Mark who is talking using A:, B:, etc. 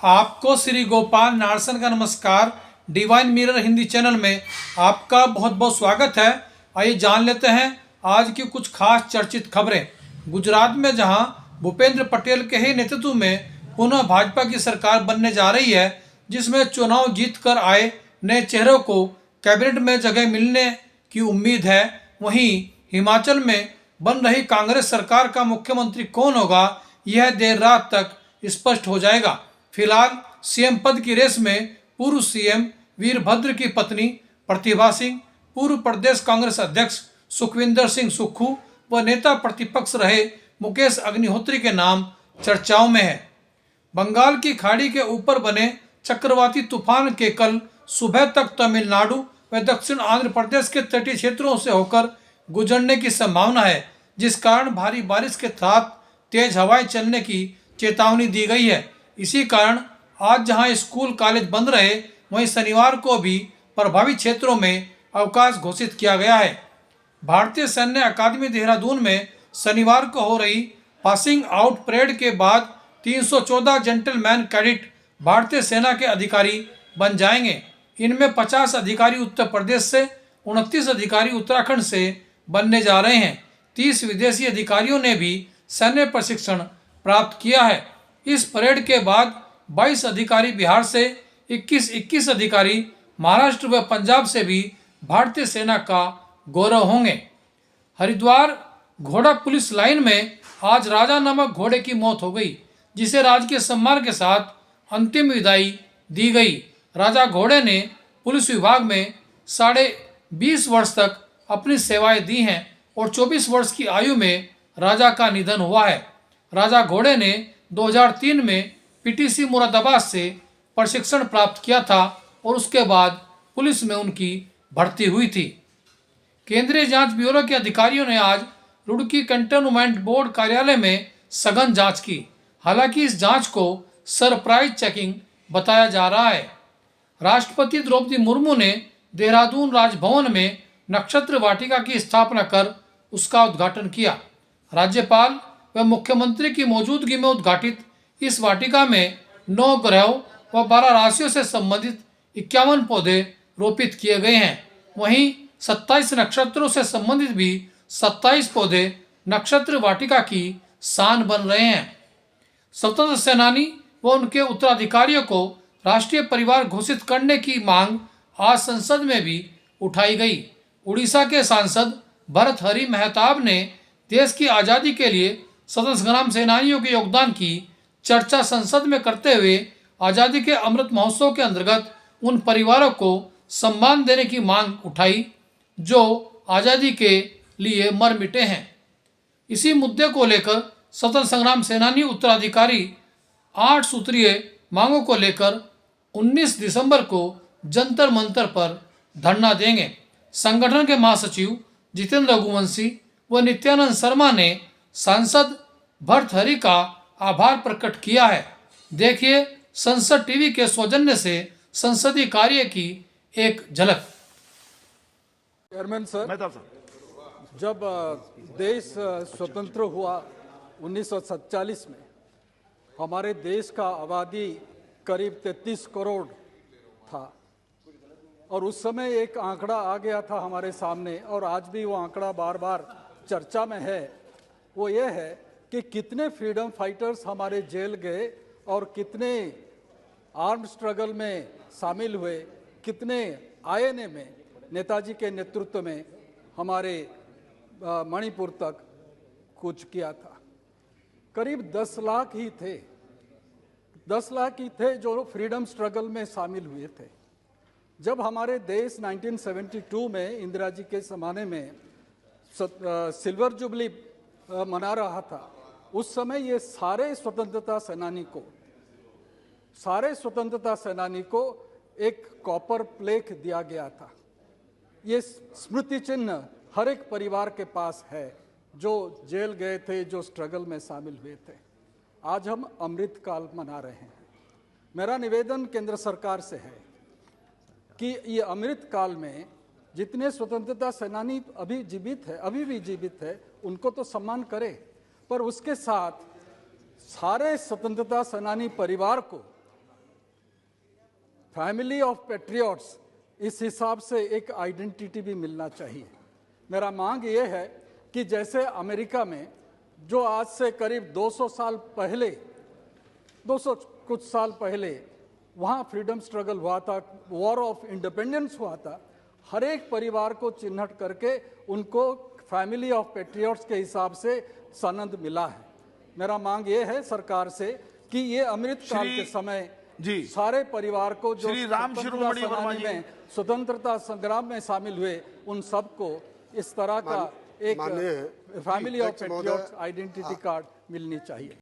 A: आपको श्री गोपाल नारसन का नमस्कार। डिवाइन मिरर हिंदी चैनल में आपका बहुत बहुत स्वागत है। आइए जान लेते हैं आज की कुछ खास चर्चित खबरें। गुजरात में जहां भूपेंद्र पटेल के ही नेतृत्व में पुनः भाजपा की सरकार बनने जा रही है, जिसमें चुनाव जीत कर आए नए चेहरों को कैबिनेट में जगह मिलने की उम्मीद है, वहीं हिमाचल में बन रही कांग्रेस सरकार का मुख्यमंत्री कौन होगा, यह देर रात तक स्पष्ट हो जाएगा। फिलहाल सीएम पद की रेस में पूर्व सीएम वीरभद्र की पत्नी प्रतिभा सिंह, पूर्व प्रदेश कांग्रेस अध्यक्ष सुखविंदर सिंह सुक्खू व नेता प्रतिपक्ष रहे मुकेश अग्निहोत्री के नाम चर्चाओं में है। बंगाल की खाड़ी के ऊपर बने चक्रवाती तूफान के कल सुबह तक तमिलनाडु व दक्षिण आंध्र प्रदेश के तटीय क्षेत्रों से होकर गुजरने की संभावना है, जिस कारण भारी बारिश के साथ तेज हवाएं चलने की चेतावनी दी गई है। इसी कारण आज जहां स्कूल कॉलेज बंद रहे, वहीं शनिवार को भी प्रभावित क्षेत्रों में अवकाश घोषित किया गया है। भारतीय सैन्य अकादमी देहरादून में शनिवार को हो रही पासिंग आउट परेड के बाद 314 जेंटलमैन कैडेट भारतीय सेना के अधिकारी बन जाएंगे। इनमें 50 अधिकारी उत्तर प्रदेश से, 29 अधिकारी उत्तराखंड से बनने जा रहे हैं। 30 विदेशी अधिकारियों ने भी सैन्य प्रशिक्षण प्राप्त किया है। इस परेड के बाद 22 अधिकारी बिहार से, 21 अधिकारी महाराष्ट्र व पंजाब से भी भारतीय सेना का गौरव होंगे। हरिद्वार घोड़ा पुलिस लाइन में आज राजा नामक घोड़े की मौत हो गई, जिसे राजकीय सम्मान के साथ अंतिम विदाई दी गई। राजा घोड़े ने पुलिस विभाग में 20.5 वर्ष तक अपनी सेवाएं दी हैं और 24 वर्ष की आयु में राजा का निधन हुआ है। राजा घोड़े ने 2003 में पीटीसी मुरादाबाद से प्रशिक्षण प्राप्त किया था और उसके बाद पुलिस में उनकी भर्ती हुई थी। केंद्रीय जांच ब्यूरो के अधिकारियों ने आज रुड़की कंटेनमेंट बोर्ड कार्यालय में सघन जांच की। हालांकि इस जांच को सरप्राइज चेकिंग बताया जा रहा है। राष्ट्रपति द्रौपदी मुर्मू ने देहरादून राजभवन में नक्षत्र वाटिका की स्थापना कर उसका उद्घाटन किया। राज्यपाल व मुख्यमंत्री की मौजूदगी में उद्घाटित इस वाटिका में 9 ग्रहों व 12 राशियों से संबंधित 51 पौधे रोपित किए गए हैं। वहीं 27 नक्षत्रों से संबंधित भी 27 पौधे नक्षत्र वाटिका की शान बन रहे हैं। स्वतंत्र सेनानी व उनके उत्तराधिकारियों को राष्ट्रीय परिवार घोषित करने की मांग आज संसद में भी उठाई गई। उड़ीसा के सांसद भर्तृहरि मेहताब ने देश की आज़ादी के लिए स्वतंत्र संग्राम सेनानियों के योगदान की चर्चा संसद में करते हुए आज़ादी के अमृत महोत्सव के अंतर्गत उन परिवारों को सम्मान देने की मांग उठाई जो आज़ादी के लिए मर मिटे हैं। इसी मुद्दे को लेकर स्वतंत्र संग्राम सेनानी उत्तराधिकारी 8 सूत्रीय मांगों को लेकर 19 दिसंबर को जंतर मंतर पर धरना देंगे। संगठन के महासचिव जितेंद्र रघुवंशी व नित्यानंद शर्मा ने सांसद भर्तृहरि का आभार प्रकट किया है। देखिए संसद टीवी के सौजन्य से संसदीय कार्य की एक झलक।
B: चेयरमैन सर, जब देश स्वतंत्र हुआ 1947 में, हमारे देश का आबादी करीब 33 करोड़ था और उस समय एक आंकड़ा आ गया था हमारे सामने और आज भी वो आंकड़ा बार बार चर्चा में है। वो ये है कि कितने फ्रीडम फाइटर्स हमारे जेल गए और कितने आर्म स्ट्रगल में शामिल हुए, कितने आईएनए में नेताजी के नेतृत्व में हमारे मणिपुर तक कूच किया था। करीब 10 लाख ही थे, 10 लाख ही थे जो फ्रीडम स्ट्रगल में शामिल हुए थे। जब हमारे देश 1972 में इंदिरा जी के ज़माने में सिल्वर जुबली मना रहा था, उस समय ये सारे स्वतंत्रता सेनानी को एक कॉपर प्लेक दिया गया था। ये स्मृति चिन्ह हर एक परिवार के पास है जो जेल गए थे, जो स्ट्रगल में शामिल हुए थे। आज हम अमृत काल मना रहे हैं। मेरा निवेदन केंद्र सरकार से है कि ये अमृत काल में जितने स्वतंत्रता सेनानी अभी भी जीवित है, उनको तो सम्मान करे, पर उसके साथ सारे स्वतंत्रता सेनानी परिवार को फैमिली ऑफ पेट्रियट्स इस हिसाब से एक आइडेंटिटी भी मिलना चाहिए। मेरा मांग ये है कि जैसे अमेरिका में जो आज से करीब 200 साल पहले 200 कुछ साल पहले वहाँ फ्रीडम स्ट्रगल हुआ था, वॉर ऑफ इंडिपेंडेंस हुआ था, हर एक परिवार को चिन्हित करके उनको फैमिली ऑफ पेट्रियट्स के हिसाब से सनद मिला है। मेरा मांग ये है सरकार से कि ये अमृत काल के समय
C: जी
B: सारे परिवार को जो
C: श्री राम शिरोमणि वर्मा जी
B: में स्वतंत्रता संग्राम में शामिल हुए उन सबको इस तरह का एक family of patriots identity card मिलनी चाहिए।